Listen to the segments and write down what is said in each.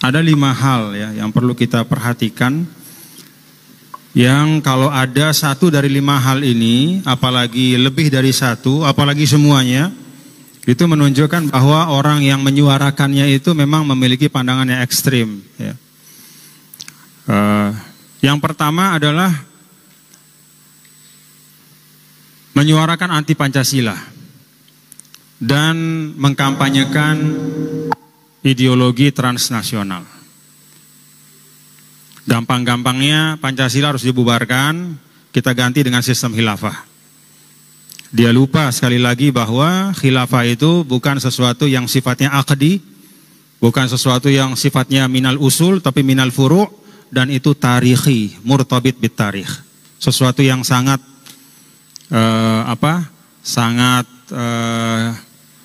Ada 5 hal ya yang perlu kita perhatikan, yang kalau ada satu dari 5 hal ini, apalagi lebih dari satu, apalagi semuanya, itu menunjukkan bahwa orang yang menyuarakannya itu memang memiliki pandangan yang ekstrim. Ya. Yang pertama adalah menyuarakan anti Pancasila dan mengkampanyekan ideologi transnasional. Gampang-gampangnya Pancasila harus dibubarkan, kita ganti dengan sistem khilafah. Dia lupa sekali lagi bahwa khilafah itu bukan sesuatu yang sifatnya aqdi, bukan sesuatu yang sifatnya minal usul, tapi minal furu', dan itu tarikhi, murtabit bit tarikh. Sesuatu yang sangat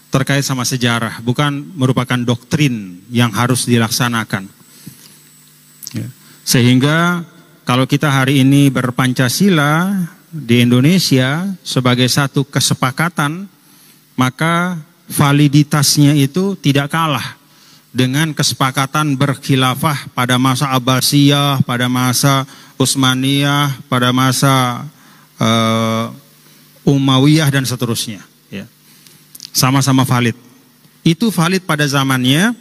terkait sama sejarah, bukan merupakan doktrin yang harus dilaksanakan. Ya. Sehingga kalau kita hari ini berpancasila di Indonesia sebagai satu kesepakatan, maka validitasnya itu tidak kalah dengan kesepakatan berkhilafah pada masa Abbasiyah, pada masa Utsmaniyah, pada masa Umayyah dan seterusnya. Ya. Sama-sama valid. Itu valid pada zamannya,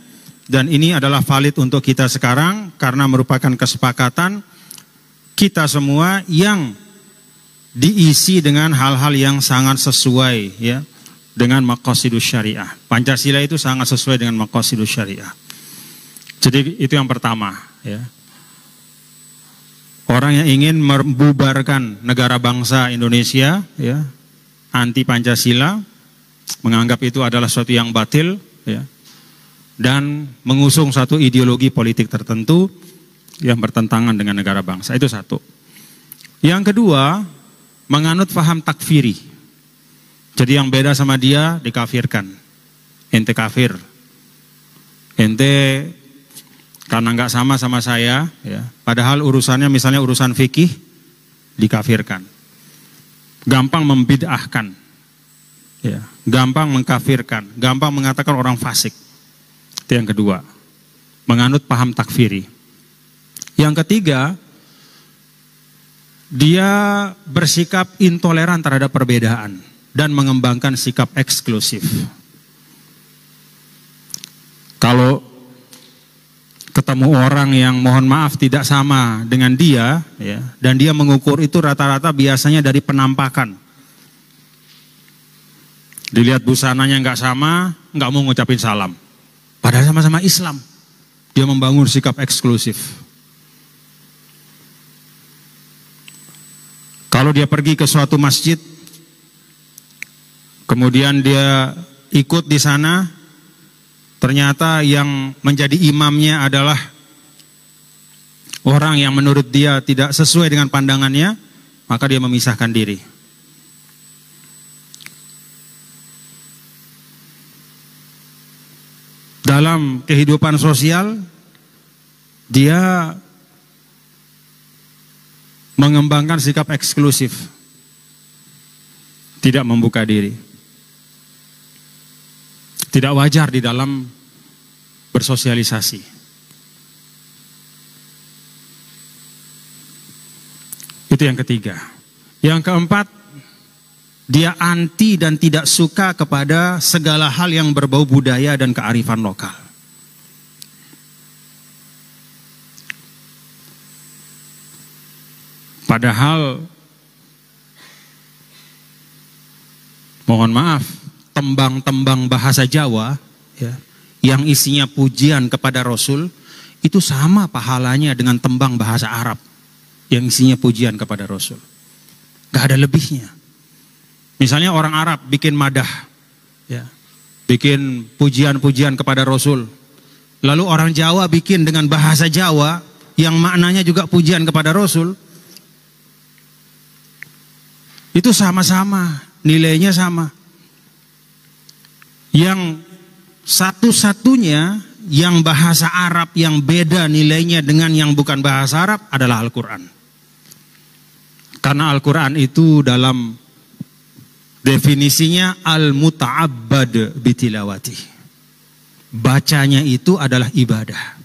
dan ini adalah valid untuk kita sekarang karena merupakan kesepakatan kita semua yang diisi dengan hal-hal yang sangat sesuai ya dengan maqasidus syariah. Pancasila itu sangat sesuai dengan maqasidus syariah. Jadi itu yang pertama ya. Orang yang ingin membubarkan negara bangsa Indonesia ya, anti Pancasila, menganggap itu adalah sesuatu yang batil ya, dan mengusung satu ideologi politik tertentu yang bertentangan dengan negara bangsa. Itu satu. Yang kedua, menganut faham takfiri. Jadi yang beda sama dia dikafirkan. Ente kafir. Ente karena nggak sama saya, ya, padahal urusannya misalnya urusan fikih, dikafirkan. Gampang membid'ahkan. Ya, gampang mengkafirkan, gampang mengatakan orang fasik. Itu yang kedua, menganut paham takfiri. Yang ketiga, dia bersikap intoleran terhadap perbedaan dan mengembangkan sikap eksklusif. Kalau ketemu orang yang mohon maaf tidak sama dengan dia, ya, dan dia mengukur itu rata-rata biasanya dari penampakan. Dilihat busananya nggak sama, nggak mau ngucapin salam. Padahal sama-sama Islam. Dia membangun sikap eksklusif. Kalau dia pergi ke suatu masjid, kemudian dia ikut di sana, ternyata yang menjadi imamnya adalah orang yang menurut dia tidak sesuai dengan pandangannya, maka dia memisahkan diri. Dalam kehidupan sosial, dia mengembangkan sikap eksklusif, tidak membuka diri. Tidak wajar di dalam bersosialisasi. Itu yang ketiga. Yang keempat, dia anti dan tidak suka kepada segala hal yang berbau budaya dan kearifan lokal. Padahal, mohon maaf, tembang-tembang bahasa Jawa ya, yang isinya pujian kepada Rasul, itu sama pahalanya dengan tembang bahasa Arab yang isinya pujian kepada Rasul. Gak ada lebihnya. Misalnya orang Arab bikin madah, ya, bikin pujian-pujian kepada Rasul. Lalu orang Jawa bikin dengan bahasa Jawa yang maknanya juga pujian kepada Rasul. Itu sama-sama, nilainya sama. Yang satu-satunya yang bahasa Arab yang beda nilainya dengan yang bukan bahasa Arab adalah Al-Quran. Karena Al-Quran itu Definisinya al-muta'abbad bitilawati. Bacanya itu adalah ibadah.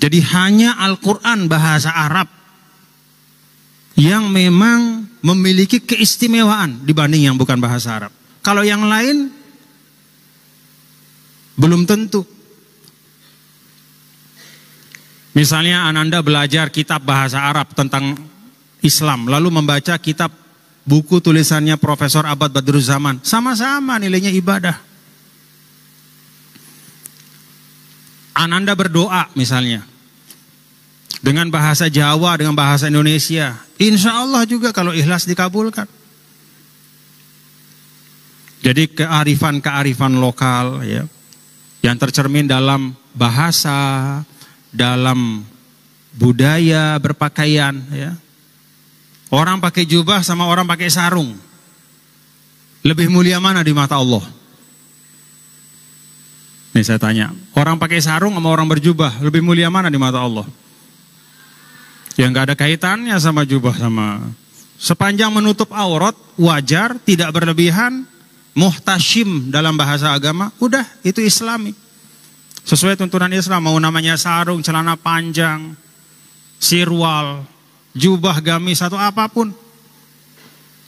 Jadi hanya Al-Quran bahasa Arab yang memang memiliki keistimewaan dibanding yang bukan bahasa Arab. Kalau yang lain belum tentu. Misalnya Ananda belajar kitab bahasa Arab tentang Islam, lalu membaca kitab buku tulisannya Profesor Abad Badruzzaman, sama-sama nilainya ibadah. Ananda berdoa misalnya dengan bahasa Jawa, dengan bahasa Indonesia, insya Allah juga kalau ikhlas dikabulkan. Jadi kearifan-kearifan lokal ya, yang tercermin dalam bahasa, dalam budaya berpakaian ya. Orang pakai jubah sama orang pakai sarung, lebih mulia mana di mata Allah? Nih saya tanya, orang pakai sarung sama orang berjubah, lebih mulia mana di mata Allah? Yang gak ada kaitannya sama jubah sama. Sepanjang menutup aurat, wajar, tidak berlebihan, muhtashim dalam bahasa agama, udah itu Islami. Sesuai tuntunan Islam, mau namanya sarung, celana panjang, sirwal, jubah gamis atau apapun.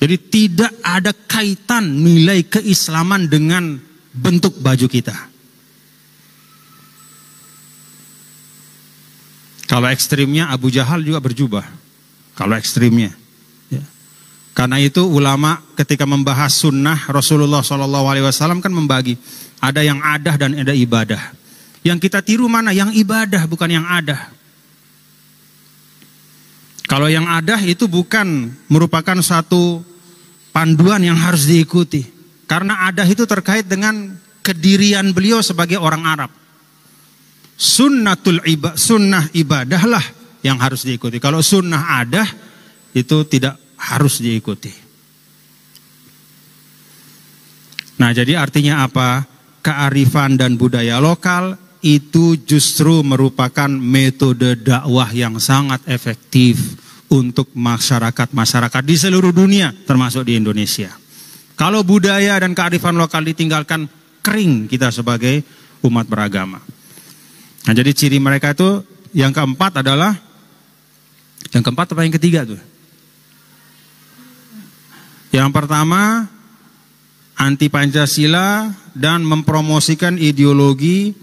Jadi tidak ada kaitan nilai keislaman dengan bentuk baju kita. Kalau ekstrimnya Abu Jahal juga berjubah. Kalau ekstrimnya. Ya. Karena itu ulama ketika membahas sunnah Rasulullah SAW kan membagi. Ada yang adah dan ada ibadah. Yang kita tiru mana? Yang ibadah bukan yang adah. Kalau yang adah itu bukan merupakan satu panduan yang harus diikuti. Karena adah itu terkait dengan kedirian beliau sebagai orang Arab. Sunnah ibadahlah yang harus diikuti. Kalau sunnah adah itu tidak harus diikuti. Nah, jadi artinya apa? Kearifan dan budaya lokal itu justru merupakan metode dakwah yang sangat efektif untuk masyarakat-masyarakat di seluruh dunia, termasuk di Indonesia. Kalau budaya dan kearifan lokal ditinggalkan, kering kita sebagai umat beragama. Nah, jadi ciri mereka itu yang keempat adalah, yang keempat apa yang ketiga tuh? Yang pertama, anti Pancasila dan mempromosikan ideologi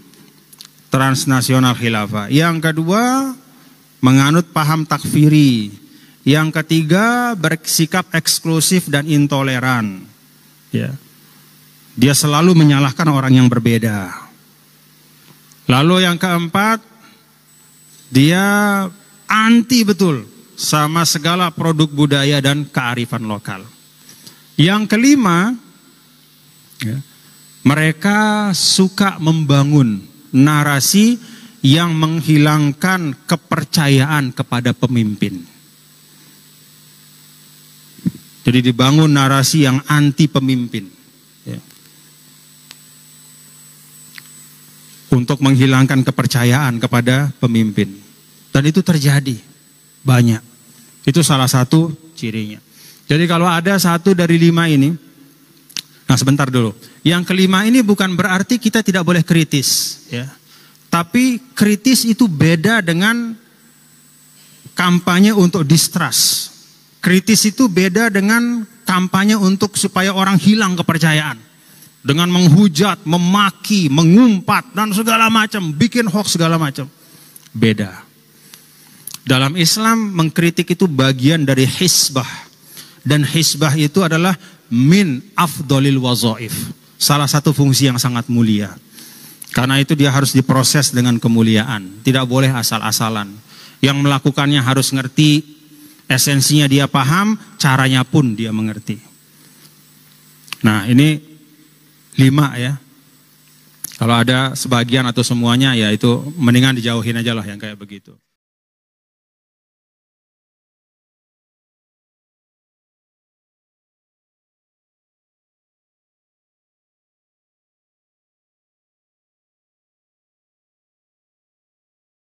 transnasional khilafah. Yang kedua, menganut paham takfiri. Yang ketiga, bersikap eksklusif dan intoleran. Ya. Dia selalu menyalahkan orang yang berbeda. Lalu yang keempat, dia anti betul sama segala produk budaya dan kearifan lokal. Yang kelima, ya, mereka suka membangun narasi yang menghilangkan kepercayaan kepada pemimpin. Jadi dibangun narasi yang anti pemimpin. Ya. Untuk menghilangkan kepercayaan kepada pemimpin. Dan itu terjadi banyak. Itu salah satu cirinya. Jadi kalau ada satu dari 5 ini, nah sebentar dulu. Yang kelima ini bukan berarti kita tidak boleh kritis, ya. Tapi kritis itu beda dengan kampanye untuk distrust. Kritis itu beda dengan kampanye untuk supaya orang hilang kepercayaan. Dengan menghujat, memaki, mengumpat, dan segala macam. Bikin hoax segala macam. Beda. Dalam Islam mengkritik itu bagian dari hisbah. Dan hisbah itu adalah min afdolil wazaif. Salah satu fungsi yang sangat mulia. Karena itu dia harus diproses dengan kemuliaan. Tidak boleh asal-asalan. Yang melakukannya harus ngerti, esensinya dia paham, caranya pun dia mengerti. Nah ini 5 ya. Kalau ada sebagian atau semuanya ya itu mendingan dijauhin aja lah yang kayak begitu.